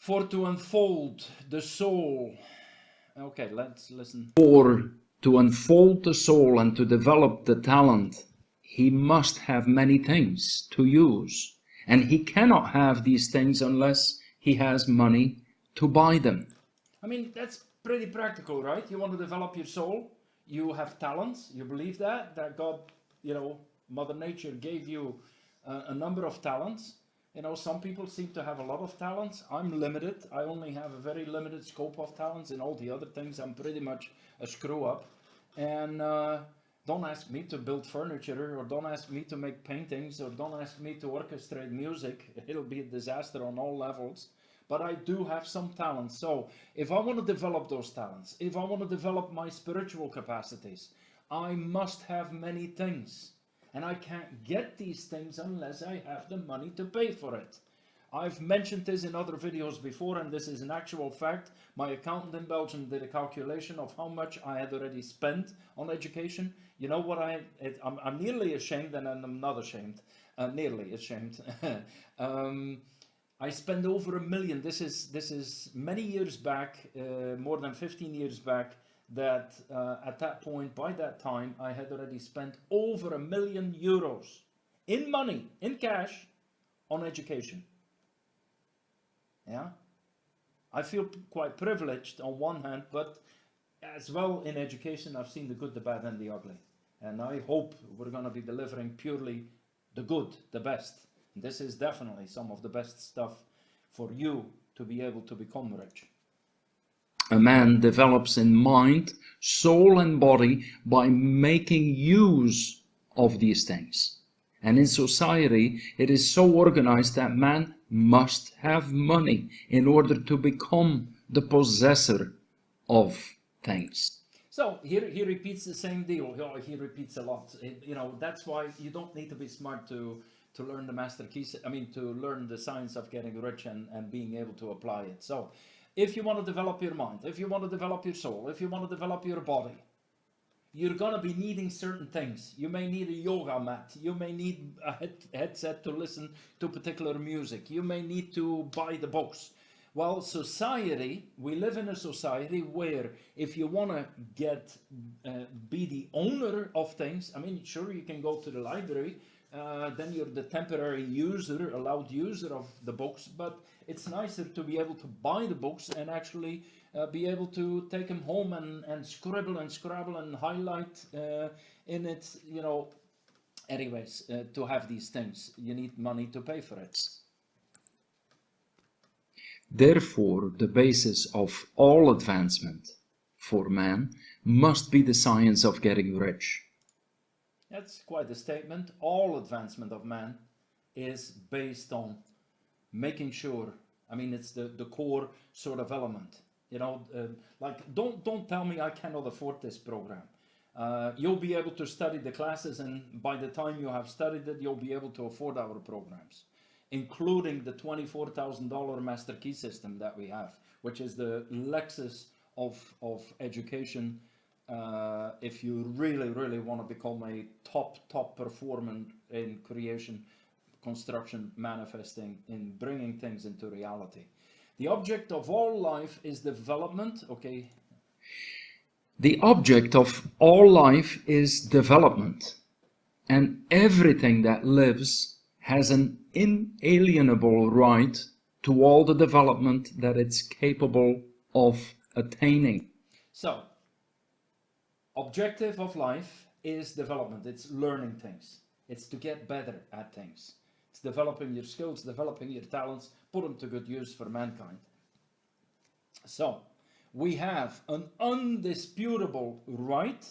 For to unfold the soul. Okay, let's listen. For to unfold the soul and to develop the talent, he must have many things to use. And he cannot have these things unless he has money to buy them. I mean, that's pretty practical, right? You want to develop your soul, you have talents, you believe that God, Mother Nature gave you a number of talents. Some people seem to have a lot of talents. I'm limited. I only have a very limited scope of talents. In all the other things, I'm pretty much a screw up. And don't ask me to build furniture, or don't ask me to make paintings, or don't ask me to orchestrate music. It'll be a disaster on all levels. But I do have some talents. So if I want to develop those talents, if I want to develop my spiritual capacities, I must have many things. And I can't get these things unless I have the money to pay for it. I've mentioned this in other videos before, and this is an actual fact. My accountant in Belgium did a calculation of how much I had already spent on education. You know what, I'm nearly ashamed, and I'm not ashamed. Nearly ashamed. I spent over $1 million. This is many years back, more than 15 years back. That at that point, by that time, I had already spent over €1 million in money, in cash, on education. Yeah, I feel quite privileged on one hand, but as well in education, I've seen the good, the bad, and the ugly. And I hope we're going to be delivering purely the good, the best. And this is definitely some of the best stuff for you to be able to become rich. A man develops in mind, soul, and body by making use of these things. And in society, it is so organized that man must have money in order to become the possessor of things. So here he repeats the same deal. He repeats a lot. That's why you don't need to be smart to learn the master keys. To learn the science of getting rich and being able to apply it. So if you want to develop your mind, if you want to develop your soul, if you want to develop your body, you're going to be needing certain things. You may need a yoga mat. You may need a headset to listen to particular music. You may need to buy the books. Well, society, we live in a society where if you want to be the owner of things, sure, you can go to the library. Then you're the temporary user, allowed user of the books, but it's nicer to be able to buy the books and actually be able to take them home and scribble and scrabble and highlight in it, anyways, to have these things. You need money to pay for it. Therefore, the basis of all advancement for man must be the science of getting rich. That's quite a statement. All advancement of man is based on making sure, it's the core sort of element. Don't tell me I cannot afford this program. You'll be able to study the classes, and by the time you have studied it, you'll be able to afford our programs, including the $24,000 master key system that we have, which is the Lexus of education. If you really want to become a top performer in creation, construction, manifesting, in bringing things into reality. The object of all life is development, okay? The object of all life is development, and everything that lives has an inalienable right to all the development that it's capable of attaining. So, objective of life is development. It's learning things. It's to get better at things. It's developing your skills, developing your talents, put them to good use for mankind. So, we have an undisputable right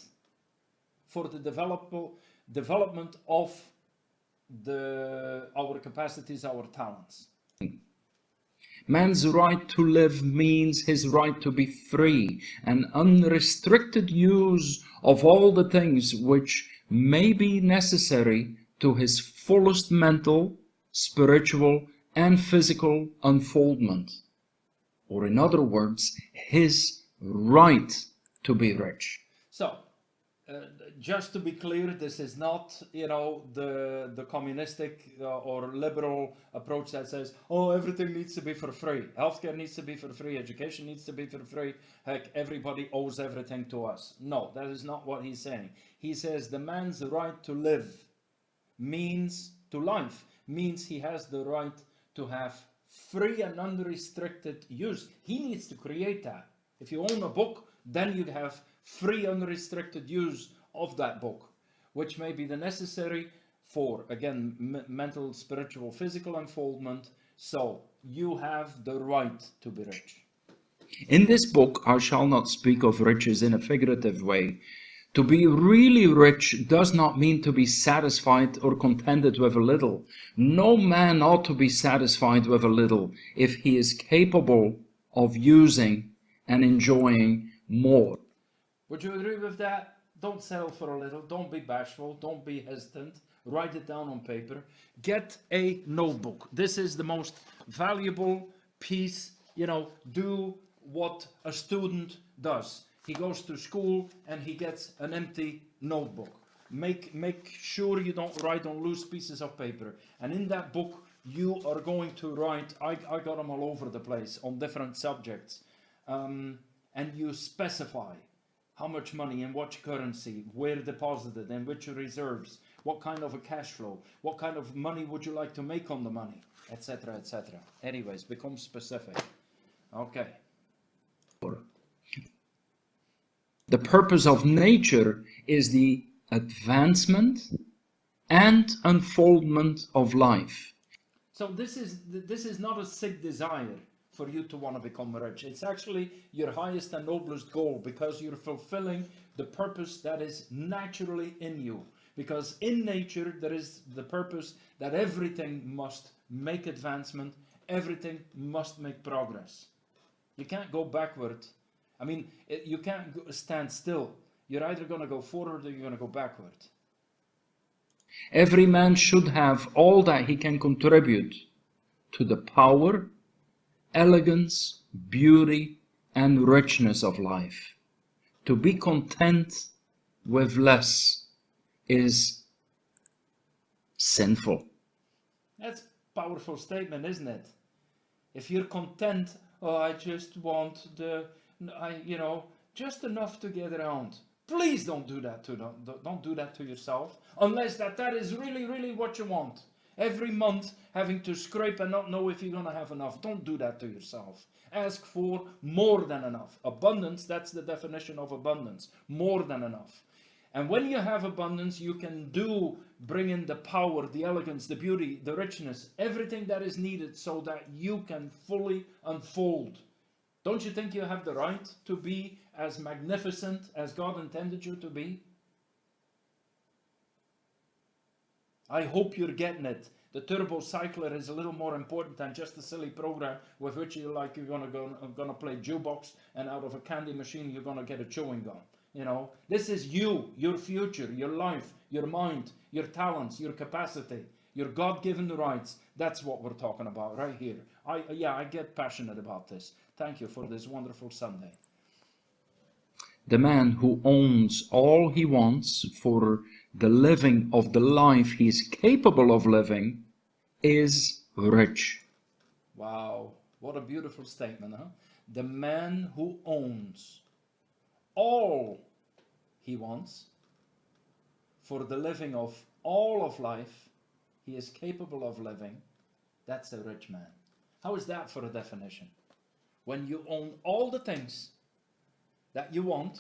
for the development of our capacities, our talents. Man's right to live means his right to be free and unrestricted use of all the things which may be necessary to his fullest mental, spiritual, and physical unfoldment. Or in other words, his right to be rich. So, just to be clear, this is not, you know, the communistic or liberal approach that says, oh, everything needs to be for free. Healthcare needs to be for free. Education needs to be for free. Heck, everybody owes everything to us. No, that is not what he's saying. He says the man's right to live means to life, means he has the right to have free and unrestricted use. He needs to create that. If you own a book, then you have free unrestricted use of that book, which may be the necessary for, again, mental, spiritual, physical unfoldment. So you have the right to be rich. In this book, I shall not speak of riches in a figurative way. To be really rich does not mean to be satisfied or contented with a little. No man ought to be satisfied with a little if he is capable of using and enjoying more. Would you agree with that? Don't settle for a little. Don't be bashful. Don't be hesitant. Write it down on paper. Get a notebook. This is the most valuable piece. You know, do what a student does. He goes to school and he gets an empty notebook. Make sure you don't write on loose pieces of paper. And in that book, you are going to write, I got them all over the place on different subjects. And you specify how much money, in what currency, where deposited, in which reserves, what kind of a cash flow, what kind of money would you like to make on the money, etc., etc. Anyways, become specific. Okay. The purpose of nature is the advancement and unfoldment of life. So this is not a sick desire for you to want to become rich. It's actually your highest and noblest goal, because you're fulfilling the purpose that is naturally in you. Because in nature there is the purpose that everything must make advancement, everything must make progress. You can't go backward. I mean, you can't stand still. You're either going to go forward or you're going to go backward. Every man should have all that he can contribute to the power, elegance, beauty, and richness of life. To be content with less is sinful. That's a powerful statement, isn't it? If you're content, oh, I just want just enough to get around. Please don't do that don't do that to yourself, unless that is really, really what you want. Every month having to scrape and not know if you're going to have enough. Don't do that to yourself. Ask for more than enough. Abundance, that's the definition of abundance. More than enough. And when you have abundance, you can bring in the power, the elegance, the beauty, the richness, everything that is needed so that you can fully unfold. Don't you think you have the right to be as magnificent as God intended you to be? I hope you're getting it. The turbo cycler is a little more important than just a silly program with which you're gonna play jukebox, and out of a candy machine you're gonna get a chewing gum. You know, this is you, your future, your life, your mind, your talents, your capacity, your God-given rights. That's what we're talking about right here. I get passionate about this. Thank you for this wonderful Sunday. The man who owns all he wants for the living of the life he is capable of living is rich. Wow, what a beautiful statement, huh? The man who owns all he wants for the living of all of life he is capable of living, that's a rich man. How is that for a definition? When you own all the things that you want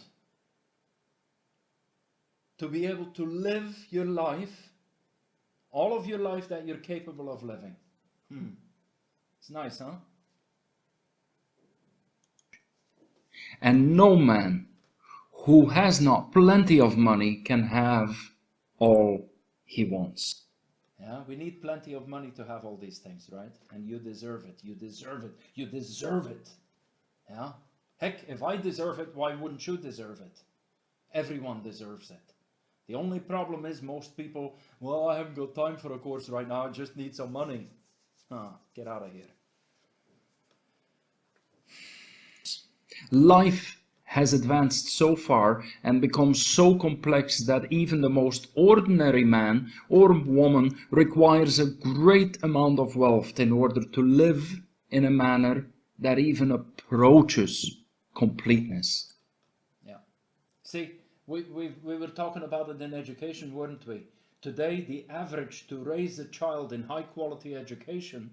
to be able to live your life, all of your life that you're capable of living. It's nice, huh? And no man who has not plenty of money can have all he wants. Yeah, we need plenty of money to have all these things, right? And you deserve it. You deserve it. You deserve it. Yeah? Heck, if I deserve it, why wouldn't you deserve it? Everyone deserves it. The only problem is most people, well, I haven't got time for a course right now, I just need some money. Get out of here. Life has advanced so far and become so complex that even the most ordinary man or woman requires a great amount of wealth in order to live in a manner that even approaches completeness. Yeah. See, we were talking about it in education, weren't we? Today, the average to raise a child in high quality education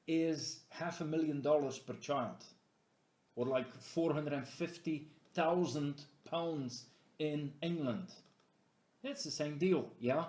is $500,000 per child, or like £450,000 in England. It's the same deal, yeah?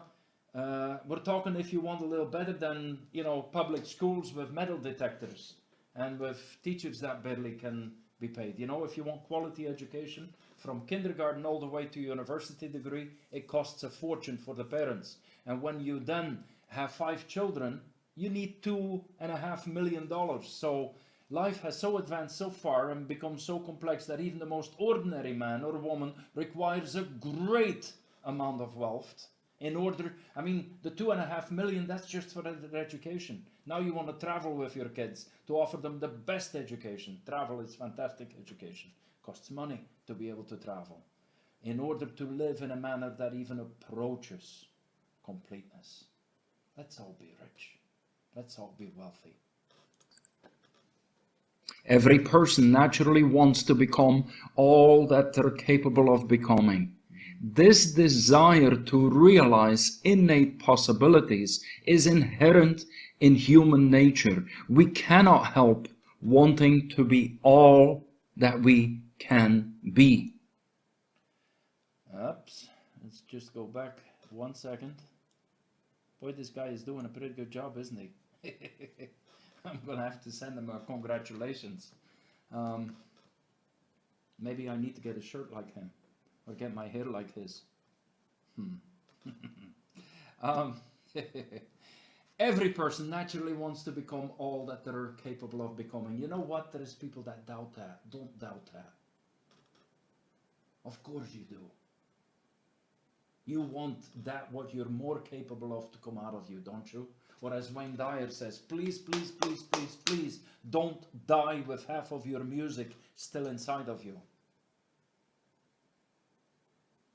We're talking if you want a little better than, you know, public schools with metal detectors and with teachers that barely can be paid. You know, if you want quality education from kindergarten all the way to university degree, it costs a fortune for the parents. And when you then have 5 children, you need $2.5 million. So life has so advanced so far and become so complex that even the most ordinary man or woman requires a great amount of wealth in order, I mean, the $2.5 million, that's just for their education. Now you want to travel with your kids to offer them the best education. Travel is fantastic education. Costs money to be able to travel in order to live in a manner that even approaches completeness. Let's all be rich. Let's all be wealthy. Every person naturally wants to become all that they're capable of becoming. This desire to realize innate possibilities is inherent in human nature. We cannot help wanting to be all that we can be. Oops, let's just go back 1 second. Boy, this guy is doing a pretty good job, isn't he? I'm going to have to send him a congratulations. Maybe I need to get a shirt like him, or get my hair like his. Every person naturally wants to become all that they're capable of becoming. You know what? There is people that doubt that. Don't doubt that. Of course you do. You want that what you're more capable of to come out of you, don't you? Or as Wayne Dyer says, please, please, please, please, please, don't die with half of your music still inside of you.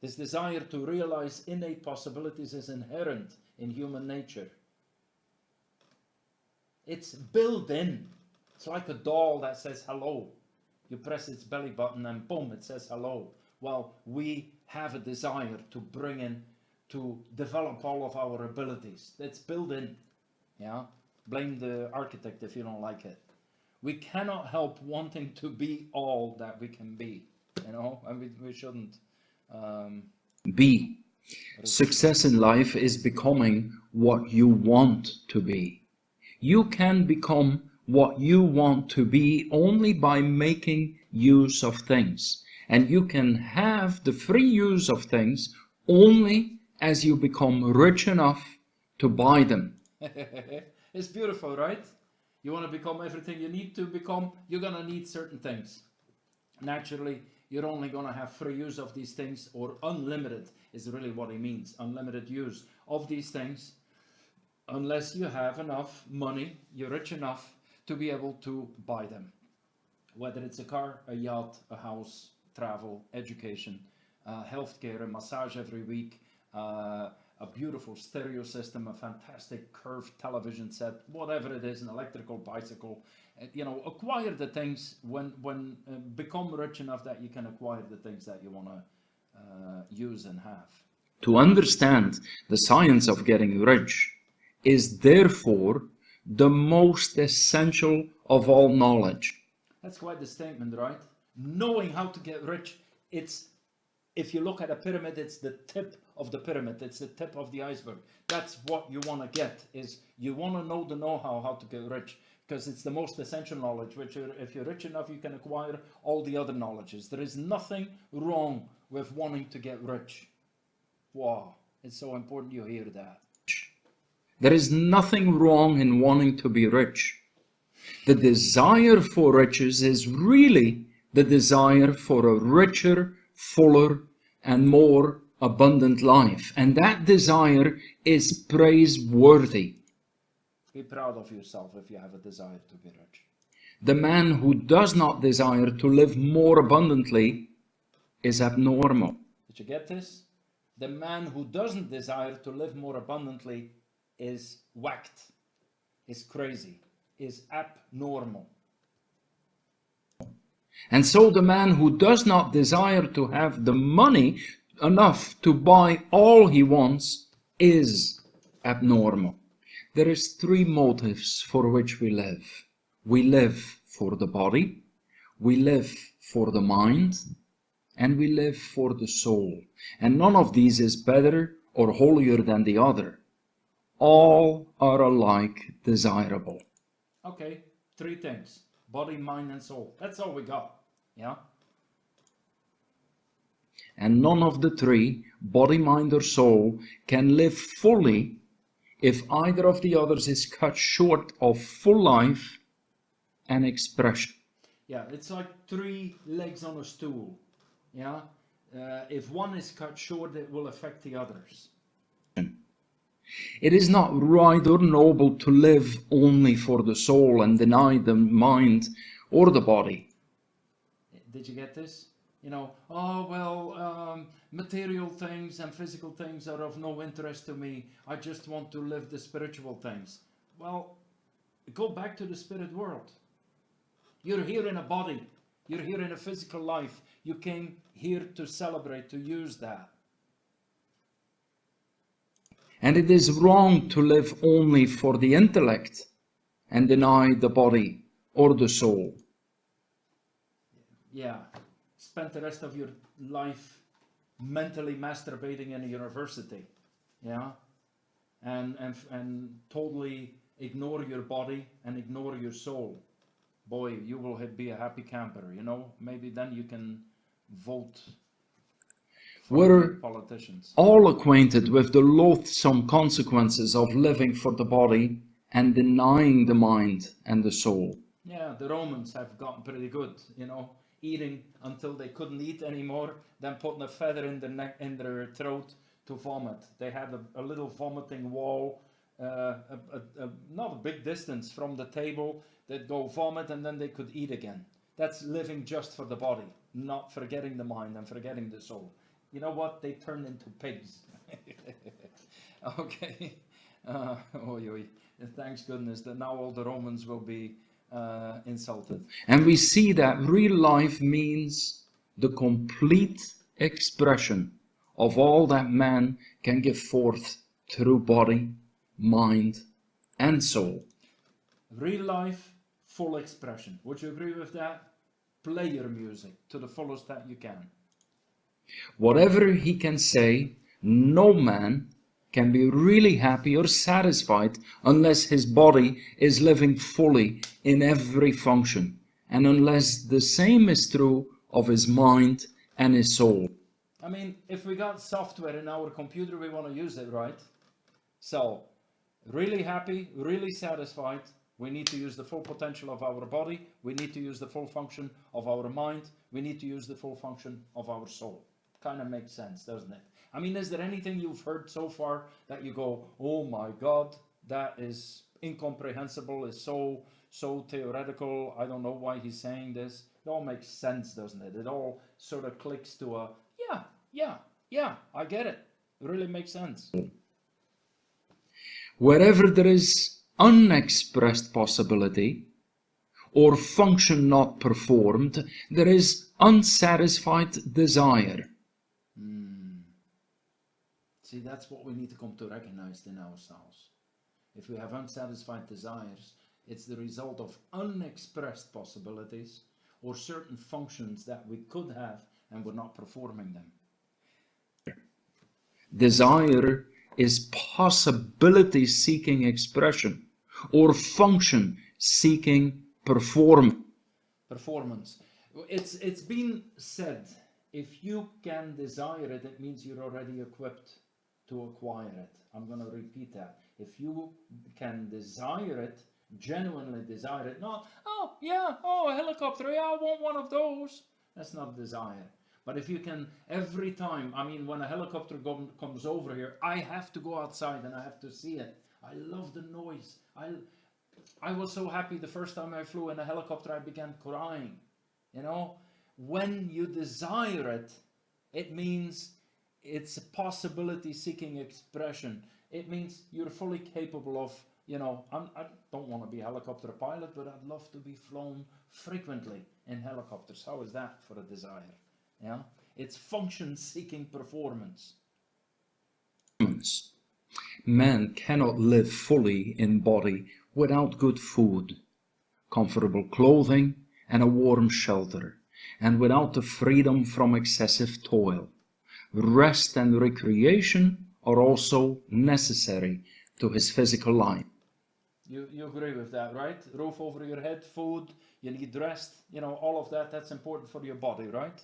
This desire to realize innate possibilities is inherent in human nature. It's built in. It's like a doll that says hello. You press its belly button and boom, it says hello. Well, we have a desire to bring in, to develop all of our abilities. That's built in. Yeah? Blame the architect if you don't like it. We cannot help wanting to be all that we can be. You know, and we shouldn't. Be. Success in life is becoming what you want to be. You can become what you want to be only by making use of things. And you can have the free use of things only as you become rich enough to buy them. It's beautiful, right? You want to become everything you need to become, you're going to need certain things. Naturally, you're only going to have free use of these things, or unlimited is really what he means, unlimited use of these things, unless you have enough money, you're rich enough to be able to buy them. Whether it's a car, a yacht, a house, travel, education, healthcare, a massage every week, a beautiful stereo system, a fantastic curved television set, whatever it is, an electrical bicycle. You know, acquire the things when become rich enough that you can acquire the things that you want to use and have. To understand the science of getting rich is therefore the most essential of all knowledge. That's quite the statement, right? Knowing how to get rich, it's, if you look at a pyramid, it's the tip of the pyramid, it's the tip of the iceberg. That's what you want to get, is you want to know the know-how how to get rich, because it's the most essential knowledge, which if you're rich enough, you can acquire all the other knowledges. There is nothing wrong with wanting to get rich. Wow, it's so important you hear that. There is nothing wrong in wanting to be rich. The desire for riches is really the desire for a richer, fuller, and more abundant life. And that desire is praiseworthy. Be proud of yourself if you have a desire to be rich. The man who does not desire to live more abundantly is abnormal. Did you get this? The man who doesn't desire to live more abundantly is whacked, is crazy, is abnormal. And so the man who does not desire to have the money enough to buy all he wants is abnormal. There is three motives for which we live. We live for the body, we live for the mind, and we live for the soul. And none of these is better or holier than the other. All are alike desirable. Okay, three things. Body, mind, and soul. That's all we got. Yeah? And none of the three, body, mind, or soul, can live fully if either of the others is cut short of full life and expression. Yeah, it's like three legs on a stool. Yeah? If one is cut short, it will affect the others. It is not right or noble to live only for the soul and deny the mind or the body. Did you get this? You know, oh, well, material things and physical things are of no interest to me. I just want to live the spiritual things. Well, go back to the spirit world. You're here in a body. You're here in a physical life. You came here to celebrate, to use that. And it is wrong to live only for the intellect and deny the body or the soul. Yeah, spend the rest of your life mentally masturbating in a university, yeah, and totally ignore your body and ignore your soul. Boy, you will be a happy camper, you know. Maybe then you can vote for We're politicians. all acquainted with the loathsome consequences of living for the body and denying the mind and the soul. Yeah, the Romans have gotten pretty good, you know, eating until they couldn't eat anymore, then putting a feather in their neck, in their throat to vomit. They had a little vomiting wall, not a big distance from the table. They'd go vomit and then they could eat again. That's living just for the body, not forgetting the mind and forgetting the soul. You know what? They turned into pigs. Okay. Thanks goodness that now all the Romans will be insulted. And we see that real life means the complete expression of all that man can give forth through body, mind, and soul. Real life, full expression. Would you agree with that? Play your music to the fullest that you can. Whatever he can say, no man can be really happy or satisfied unless his body is living fully in every function, and unless the same is true of his mind and his soul. I mean, if we got software in our computer, we want to use it, right? So, really happy, really satisfied, we need to use the full potential of our body, we need to use the full function of our mind, we need to use the full function of our soul. Kind of makes sense, doesn't it? I mean, is there anything you've heard so far that you go, oh my God, that is incomprehensible, is so theoretical, I don't know why he's saying this. It all makes sense, doesn't it? It all sort of clicks to a, yeah, I get it. It really makes sense. Wherever there is unexpressed possibility or function not performed, there is unsatisfied desire. See, that's what we need to come to recognize in ourselves. If we have unsatisfied desires, it's the result of unexpressed possibilities or certain functions that we could have and we're not performing them. Desire is possibility-seeking expression or function-seeking performance. It's been said, if you can desire it, it means you're already equipped to acquire it. I'm going to repeat that. If you can desire it, genuinely desire it, not, a helicopter, yeah, I want one of those. That's not desire. But if you can, every time, I mean, when a helicopter comes over here, I have to go outside and I have to see it. I love the noise. I was so happy the first time I flew in a helicopter, I began crying. You know, when you desire it, It means it's a possibility-seeking expression. It means you're fully capable of, you know, I don't want to be a helicopter pilot, but I'd love to be flown frequently in helicopters. How is that for a desire? Yeah, it's function-seeking performance. Man cannot live fully in body without good food, comfortable clothing, and a warm shelter, and without the freedom from excessive toil. Rest and recreation are also necessary to his physical life. You agree with that, right? Roof over your head, food, you need rest, you know, all of that, that's important for your body, right?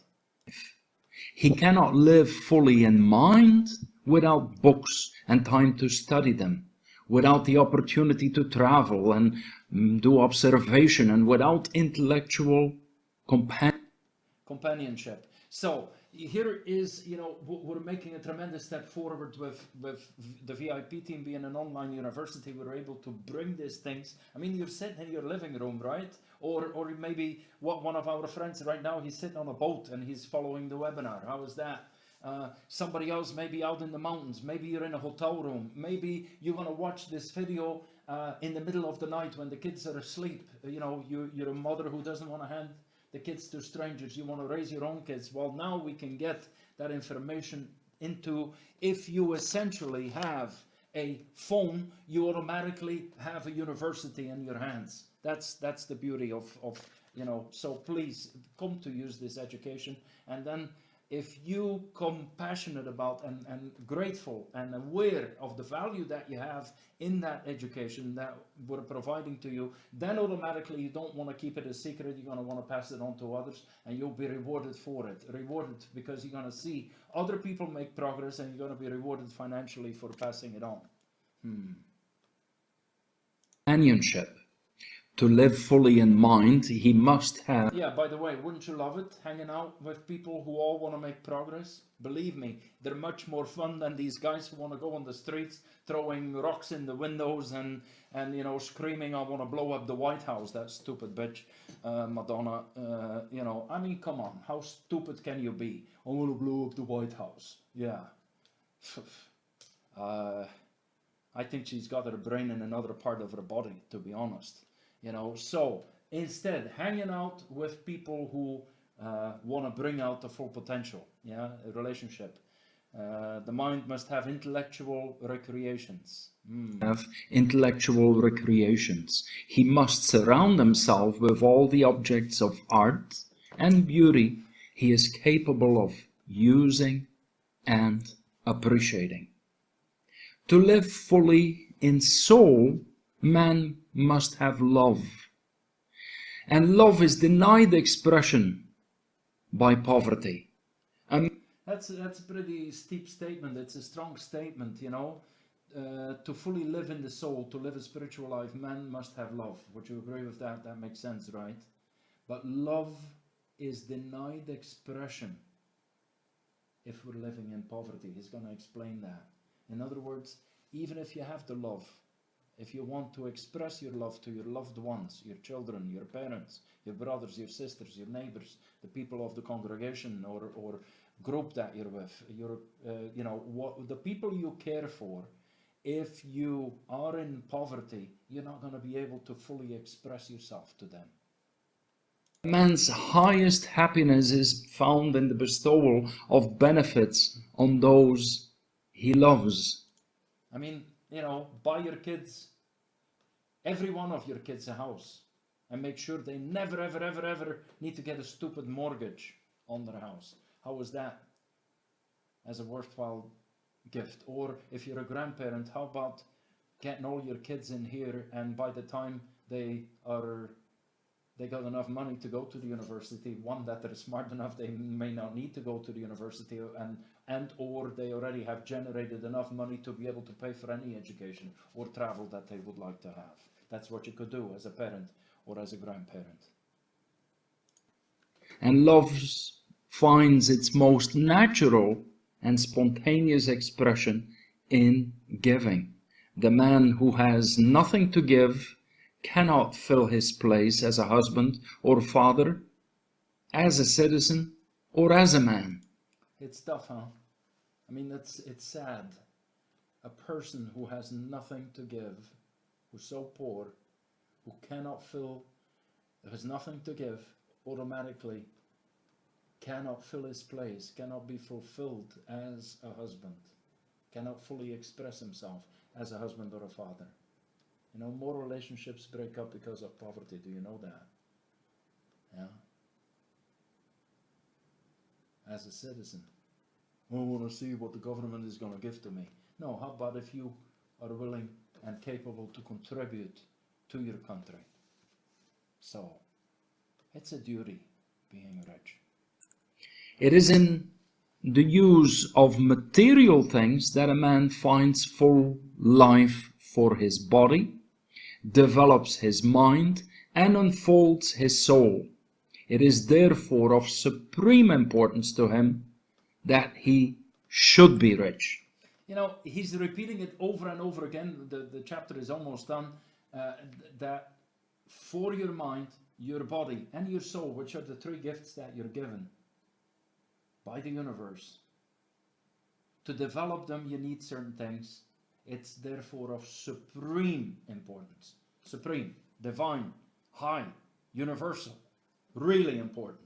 He cannot live fully in mind without books and time to study them, without the opportunity to travel and do observation, and without intellectual companionship. So here is, you know, we're making a tremendous step forward with the VIP team being an online university. We're able to bring these things. I mean, you're sitting in your living room, right? Or maybe one of our friends right now, he's sitting on a boat and he's following the webinar. How is that? Somebody else may be out in the mountains. Maybe you're in a hotel room. Maybe you're going to watch this video in the middle of the night when the kids are asleep. You know, you're a mother who doesn't want to hand the kids to strangers. You want to raise your own kids. Well, now we can get that information into, if you essentially have a phone, you automatically have a university in your hands. That's the beauty of you know, so please come to use this education. And then if you come passionate about and grateful and aware of the value that you have in that education that we're providing to you, then automatically you don't want to keep it a secret. You're going to want to pass it on to others, and you'll be rewarded for it. Rewarded because you're going to see other people make progress, and you're going to be rewarded financially for passing it on. companionship. To live fully in mind, he must have. Yeah, by the way, wouldn't you love it, hanging out with people who all want to make progress? Believe me, they're much more fun than these guys who want to go on the streets throwing rocks in the windows and you know, screaming, I want to blow up the White House, that stupid bitch, Madonna. You know, I mean, come on, how stupid can you be? I want to blow up the White House. Yeah. I think she's got her brain in another part of her body, to be honest. You know, so instead, hanging out with people who want to bring out the full potential, yeah, a relationship. The mind must have intellectual recreations. Have intellectual recreations. He must surround himself with all the objects of art and beauty he is capable of using and appreciating. To live fully in soul, man must have love. And love is denied expression by poverty. That's a pretty steep statement. It's a strong statement, you know. To fully live in the soul, to live a spiritual life, man must have love. Would you agree with that? That makes sense, right? But love is denied expression if we're living in poverty. He's going to explain that. In other words, even if you have the love, if you want to express your love to your loved ones, your children, your parents, your brothers, your sisters, your neighbors, the people of the congregation or group that you're with, you know, the people you care for, if you are in poverty, you're not going to be able to fully express yourself to them. Man's highest happiness is found in the bestowal of benefits on those he loves. I mean, you know, buy your kids, every one of your kids, a house, and make sure they never, ever, ever, ever need to get a stupid mortgage on their house. How is that as a worthwhile gift? Or if you're a grandparent, how about getting all your kids in here, and by the time they got enough money to go to the university, one, that they're smart enough, they may not need to go to the university, and or they already have generated enough money to be able to pay for any education or travel that they would like to have. That's what you could do as a parent or as a grandparent. And love finds its most natural and spontaneous expression in giving. The man who has nothing to give cannot fill his place as a husband or father, as a citizen, or as a man. It's tough, huh? I mean, it's sad. A person who has nothing to give, who's so poor, who cannot fill, has nothing to give, automatically cannot fill his place, cannot be fulfilled as a husband, cannot fully express himself as a husband or a father. You know, more relationships break up because of poverty. Do you know that? Yeah. As a citizen, I want to see what the government is going to give to me. No, how about if you are willing and capable to contribute to your country? So, it's a duty, being rich. It is in the use of material things that a man finds full life for his body, develops his mind, and unfolds his soul. It is therefore of supreme importance to him that he should be rich. You know, he's repeating it over and over again. The chapter is almost done. That for your mind, your body, and your soul, which are the three gifts that you're given by the universe, to develop them, you need certain things. It's therefore of supreme importance. Supreme, divine, high, universal, really important.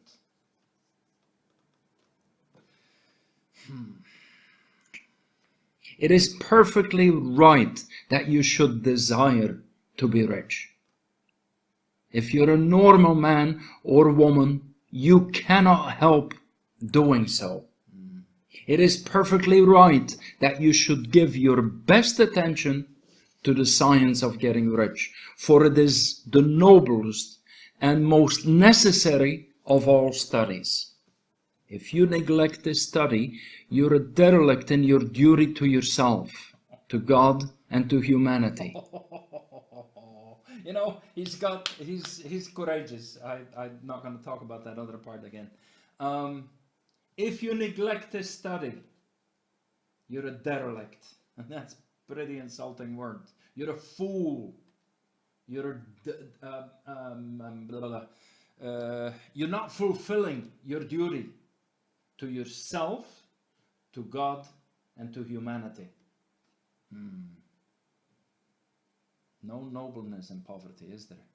It is perfectly right that you should desire to be rich. If you're a normal man or woman, you cannot help doing so. It is perfectly right that you should give your best attention to the science of getting rich, for it is the noblest and most necessary of all studies. If you neglect this study, you're a derelict in your duty to yourself, to God, and to humanity. You know, he's courageous. I'm not going to talk about that other part again. If you neglect this study, you're a derelict. And that's a pretty insulting word. You're a fool. You're not fulfilling your duty to yourself, to God, and to humanity. No nobleness in poverty, is there?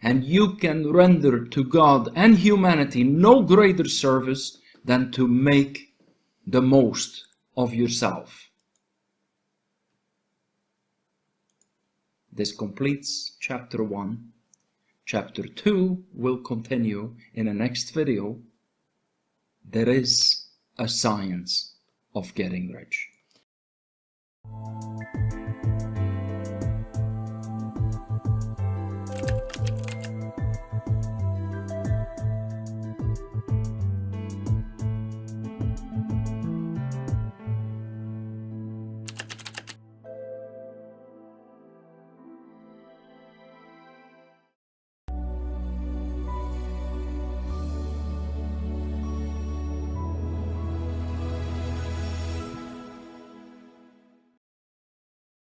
And you can render to God and humanity no greater service than to make the most of yourself. This completes chapter 1. Chapter 2 will continue in the next video. There is a science of getting rich.